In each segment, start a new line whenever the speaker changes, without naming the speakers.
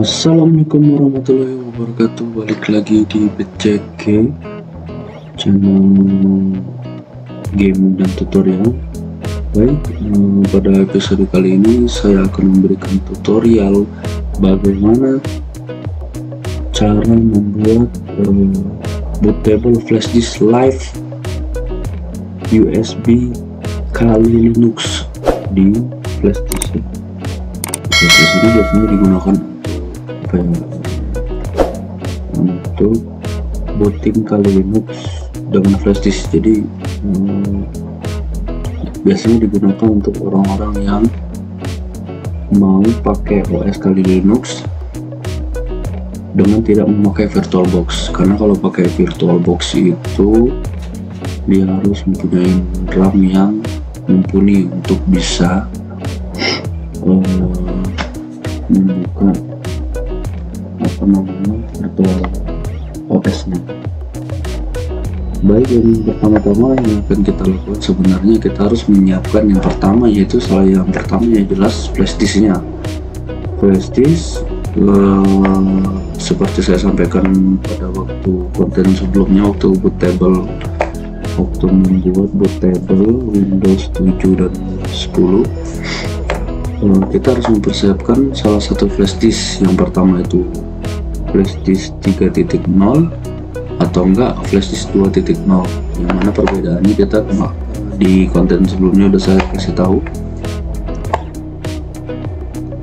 Assalamualaikum warahmatullahi wabarakatuh. Balik lagi di BCK, channel game dan tutorial. Baik, pada episode kali ini saya akan memberikan tutorial bagaimana cara membuat bootable flash disk live USB Kali Linux di flash disk. Flash disk ini biasanya digunakan untuk booting Kali Linux dengan flash disk. Jadi biasanya digunakan untuk orang-orang yang mau pakai OS Kali Linux dengan tidak memakai VirtualBox, karena kalau pakai VirtualBox itu dia harus mempunyai RAM yang mumpuni untuk bisa membuka virtual OS-nya. Baik, yang pertama-tama yang akan kita lakukan sebenarnya kita harus menyiapkan yang pertama, yaitu jelas flash disknya. Flash disk seperti saya sampaikan pada waktu konten sebelumnya, waktu membuat bootable Windows 7 dan 10, kita harus mempersiapkan salah satu flash disk. Yang pertama itu flash disk 3.0 atau enggak flash disk 2.0, yang mana perbedaannya kita di konten sebelumnya udah saya kasih tahu.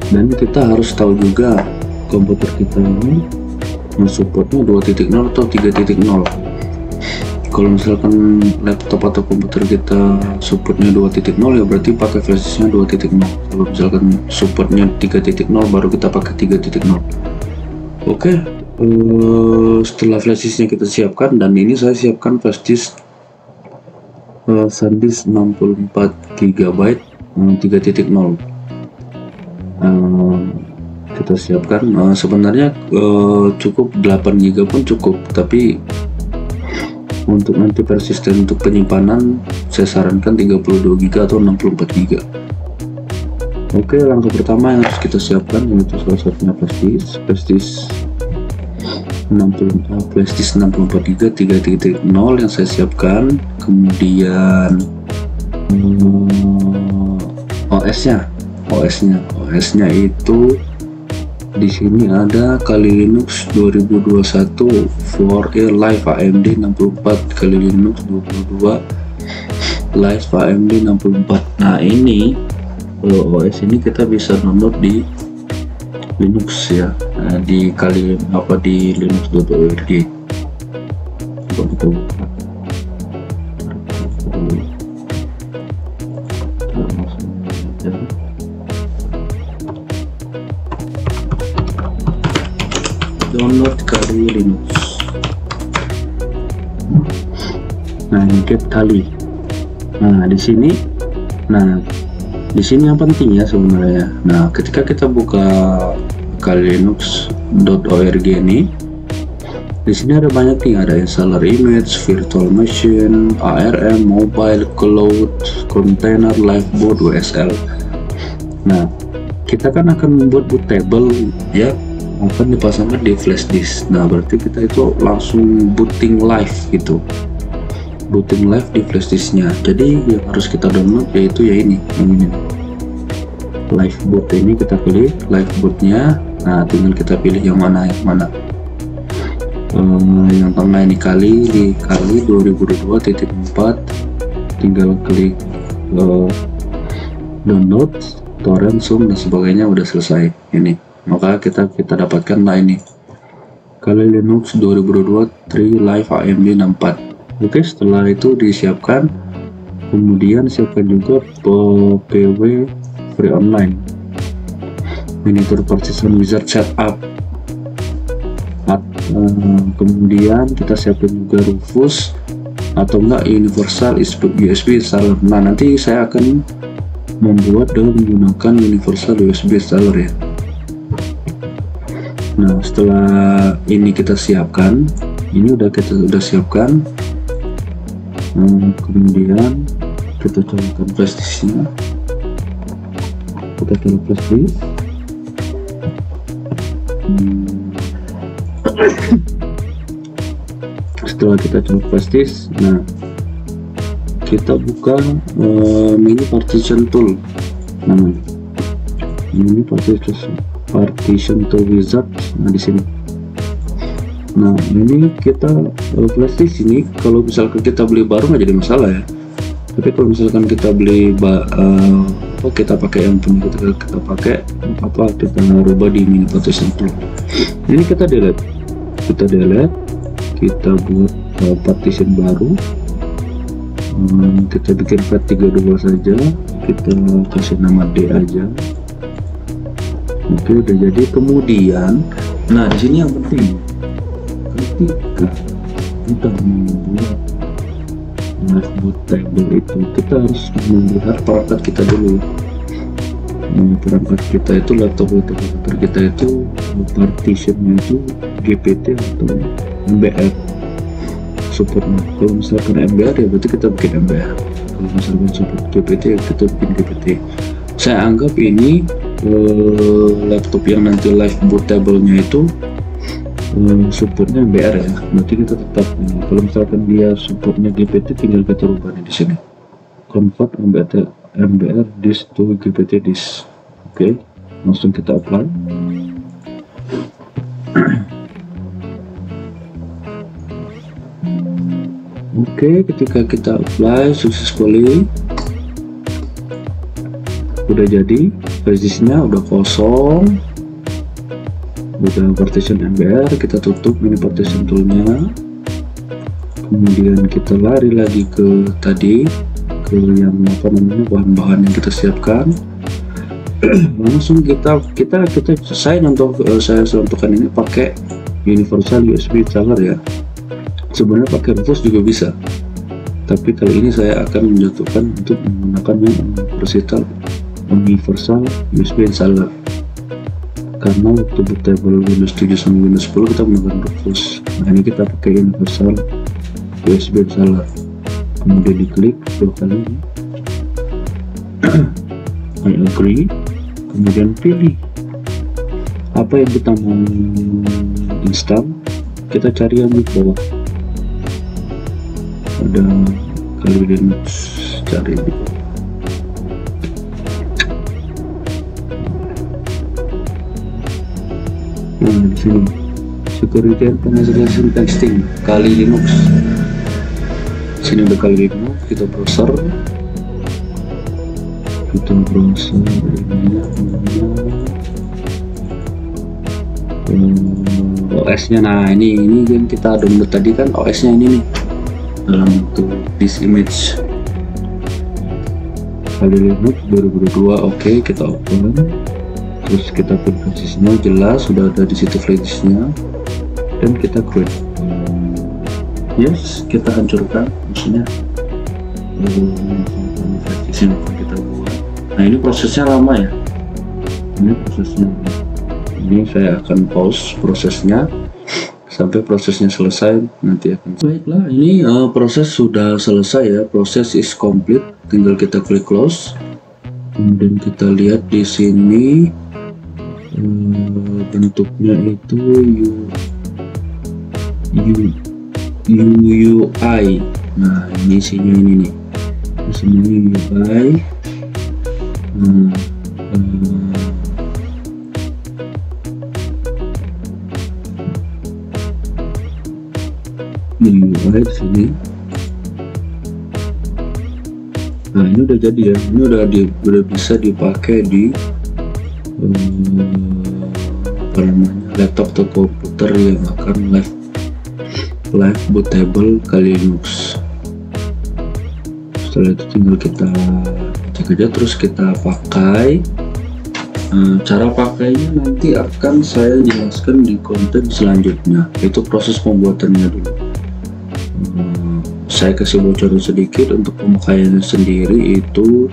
Dan kita harus tahu juga komputer kita ini mensupportnya 2.0 atau 3.0. Kalau misalkan laptop atau komputer kita supportnya 2.0, ya berarti pakai flash disknya 2.0. Kalau misalkan supportnya 3.0, baru kita pakai 3.0. Oke, setelah flash disknya kita siapkan, dan ini saya siapkan flash disk SanDisk 64 GB 3.0. Kita siapkan, sebenarnya cukup 8 GB pun cukup, tapi untuk nanti persisten untuk penyimpanan saya sarankan 32 GB atau 64 GB. Oke, langkah pertama yang harus kita siapkan yaitu salah satunya flash disk 64 GB 3.0 yang saya siapkan. Kemudian OS-nya itu di sini ada Kali Linux 2021 4E Live AMD 64, Kali Linux 22 Live AMD 64. Nah, ini OS ini kita bisa download di Linux ya, di linux.org. Coba kita buka. Download Kali Linux. Nah, ini get Kali. Nah, di sini yang penting ya sebenarnya. Nah, ketika kita buka kalilinux.org ini, di sini ada banyak nih, ada installer image, virtual machine, ARM, mobile, cloud, container, liveboot, WSL. Nah, kita kan akan membuat bootable ya, akan dipasangkan di flash disk. Nah, berarti kita itu langsung booting live gitu, booting live di flash disknya. Jadi yang harus kita download yaitu ya ini, yang ini live boot. Ini kita pilih live bootnya. Nah, tinggal kita pilih yang mana yang tengah ini, Kali 2022.4. tinggal klik download, torrent, zoom dan sebagainya, udah selesai. Ini maka kita dapatkan lah ini Kali Linux 2022 3 Live AMD 64. Oke, setelah itu disiapkan, kemudian siapkan juga PW Free Online, Miniature Partition Wizard Setup. Kemudian kita siapkan juga Rufus atau enggak Universal USB Installer. Nah, nanti saya akan membuat dengan menggunakan Universal USB Installer ya. Nah, setelah ini kita siapkan, ini kita udah siapkan. Kemudian kita colokkan flash disknya, kita colok flash disk. Setelah kita colok flash disk, nah kita buka mini partition tool namanya, mini partition tool wizard. Nah di sini, nah ini kita flash disk ini kalau misalkan kita beli baru nggak jadi masalah ya, tapi kalau misalkan kita beli kita pakai yang punya kita pakai kita rubah di mini partition tool. Ini kita delete, kita buat partition baru. Kita bikin FAT32 saja, kita kasih nama D aja. Oke, udah jadi. Kemudian nah di sini yang penting, ketika kita membuat live boot table itu, kita harus melihat perangkat kita dulu. Perangkat kita itu laptop komputer kita itu partitionnya itu GPT atau MBR supportnya. Kalau misalkan MBR ya berarti kita bikin MBR, kalau misalkan support GPT ya kita bikin GPT. Saya anggap ini laptop yang nanti live bootable-nya itu supportnya MBR ya, berarti kita tetap ini. Kalau misalkan dia supportnya GPT, tinggal kita rubah di sini, convert MBR disk to GPT disk. Oke, langsung kita apply. Oke, ketika kita apply successfully, udah jadi, flash disknya udah kosong, udah partition MBR. Kita tutup mini partition toolnya, kemudian kita lari lagi ke tadi, ke yang bahan-bahan yang kita siapkan. Langsung saya contohkan ini pakai universal USB installer ya. Sebenarnya pakai reverse juga bisa, tapi kali ini saya akan menjatuhkan untuk menggunakan yang universal USB installer, karena waktu bootable Windows 7 sama Windows 10 kita menggunakan reverse. Nah ini kita pakai universal USB installer, kemudian diklik 2 kali, I agree, kemudian pilih apa yang kita mau install. Kita cari yang di bawah, ada Kali Linux, cari di bawah. Nah di sini security and penyesuaian testing Kali Linux. Sini udah Kali Linux, kita browser OS-nya. Nah ini yang kita download tadi kan OS-nya ini nih, dalam bentuk this image Kali Linux 2022. Oke, kita open, terus kita pilih flash-nya, jelas sudah ada di situ flash-nya, dan kita create. Yes, kita hancurkan maksudnya flash yang kita buat. Nah ini prosesnya lama ya, ini saya akan pause prosesnya sampai prosesnya selesai, nanti akan. Baiklah, ini proses sudah selesai ya, proses is complete, tinggal kita klik close. Kemudian kita lihat di sini bentuknya itu UI. Nah ini isinya ini nih, isinya UI. Ini UI di sini. Nah ini udah jadi ya, ini udah bisa dipakai di laptop atau komputer yang akan live bootable Kali Linux. Setelah itu tinggal kita cek aja, terus kita pakai. Cara pakainya nanti akan saya jelaskan di konten selanjutnya, itu proses pembuatannya dulu. Saya kasih bocoran sedikit untuk pemakaiannya sendiri, itu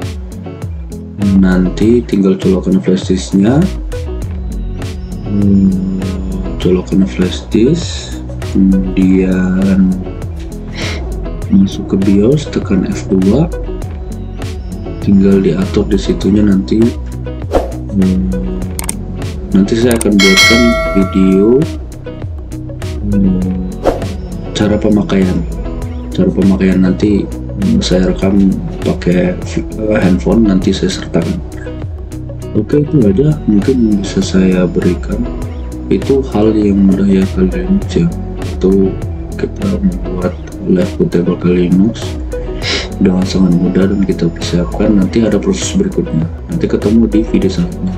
nanti tinggal colokan flash disknya, kemudian masuk ke BIOS, tekan F2, tinggal diatur di situnya nanti nanti saya akan buatkan video cara pemakaian nanti saya rekam pakai handphone, nanti saya sertakan. Oke, itu aja mungkin bisa saya berikan. Itu hal yang mudah ya ke Linux ya, itu kita membuat live bootable ke Linux dengan sangat mudah dan kita persiapkan. Nanti ada proses berikutnya, nanti ketemu di video selanjutnya.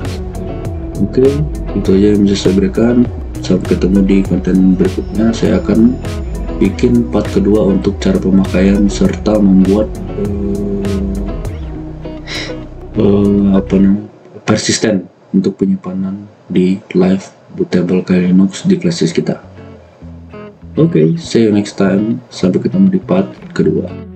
Oke, itu aja yang bisa saya berikan. Sampai ketemu di konten berikutnya. Saya akan bikin part kedua untuk cara pemakaian serta membuat persisten untuk penyimpanan di live bootable ke Linux di flash disk kita. Oke, see you next time. Sampai ketemu di part kedua.